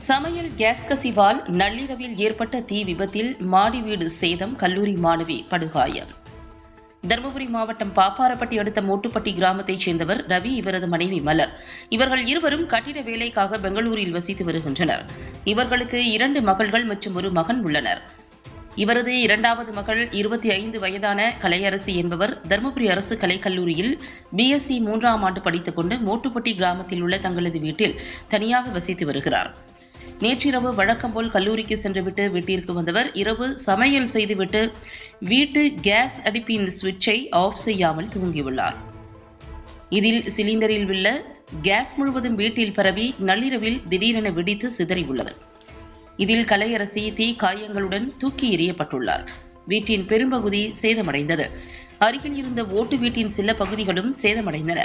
சமையல் கேஸ் கசிவால் நள்ளிரவில் ஏற்பட்ட தீ விபத்தில் மாடி வீடு சேதம், கல்லூரி மாணவி படுகாயம். தருமபுரி மாவட்டம் பாப்பாரப்பட்டி அடுத்த மோட்டுப்பட்டி கிராமத்தைச் சேர்ந்தவர் ரவி, இவரது மனைவி மலர். இவர்கள் இருவரும் கட்டிட வேலைக்காக பெங்களூரில் வசித்து வருகின்றனர். இவர்களுக்கு 2 மகள்கள் மற்றும் ஒரு மகன் உள்ளனர். இவரது இரண்டாவது மகள் 25 வயதான கலையரசி என்பவர் தருமபுரி அரசு கலைக்கல்லூரியில் BSc 3ஆம் ஆண்டு படித்துக் கொண்டு மோட்டுப்பட்டி கிராமத்தில் உள்ள தங்களது வீட்டில் தனியாக வசித்து வருகிறார். நேற்றிரவு வழக்கம்போல் கல்லூரிக்கு சென்றுவிட்டு வீட்டிற்கு வந்தவர் இரவு சமையல் செய்துவிட்டு வீட்டு கேஸ் அடுப்பின் சுவிட்சை ஆஃப் செய்யாமல் தூங்கியுள்ளார். இதில் சிலிண்டரில் உள்ள கேஸ் முழுவதும் வீட்டில் பரவி நள்ளிரவில் திடீரென வெடித்து சிதறியுள்ளது. இதில் கலையரசி தீ காயங்களுடன் தூக்கி எறியப்பட்டுள்ளார். வீட்டின் பெரும்பகுதி சேதமடைந்தது. அருகில் இருந்த ஓட்டு வீட்டின் சில பகுதிகளும் சேதமடைந்தன.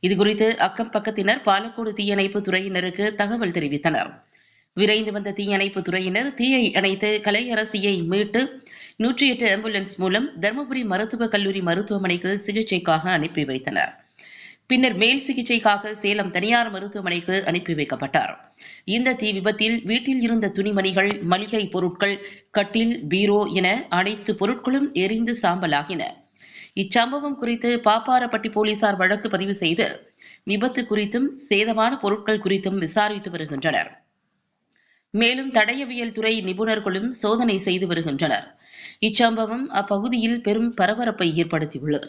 இதுகுறித்து அக்கம் பக்கத்தினர் பாலக்கோடு தீயணைப்பு துறையினருக்கு தகவல் தெரிவித்தனர். விரைந்து வந்த தீயணைப்பு துறையினர் தீயை அணைத்து கலையரசியை மீட்டு 108 ஆம்புலன்ஸ் மூலம் தருமபுரி மருத்துவக் கல்லூரி மருத்துவமனைக்கு சிகிச்சைக்காக அனுப்பி வைத்தனர். பின்னர் மேல் சிகிச்சைக்காக சேலம் தனியார் மருத்துவமனைக்கு அனுப்பி வைக்கப்பட்டார். இந்த தீ விபத்தில் வீட்டில் இருந்த துணிமணிகள், மளிகை பொருட்கள், கட்டில், பீரோ என அனைத்து பொருட்களும் எரிந்து சாம்பலாகின. இச்சம்பவம் குறித்து பாப்பாரப்பட்டி போலீசார் வழக்கு பதிவு செய்து விபத்து குறித்தும் சேதமான பொருட்கள் குறித்தும் விசாரித்து வருகின்றனர். மேலும் தடயவியல் துறை நிபுணர்களும் சோதனை செய்து வருகின்றனர். இச்சம்பவம் அப்பகுதியில் பெரும் பரபரப்பை ஏற்படுத்தியுள்ளது.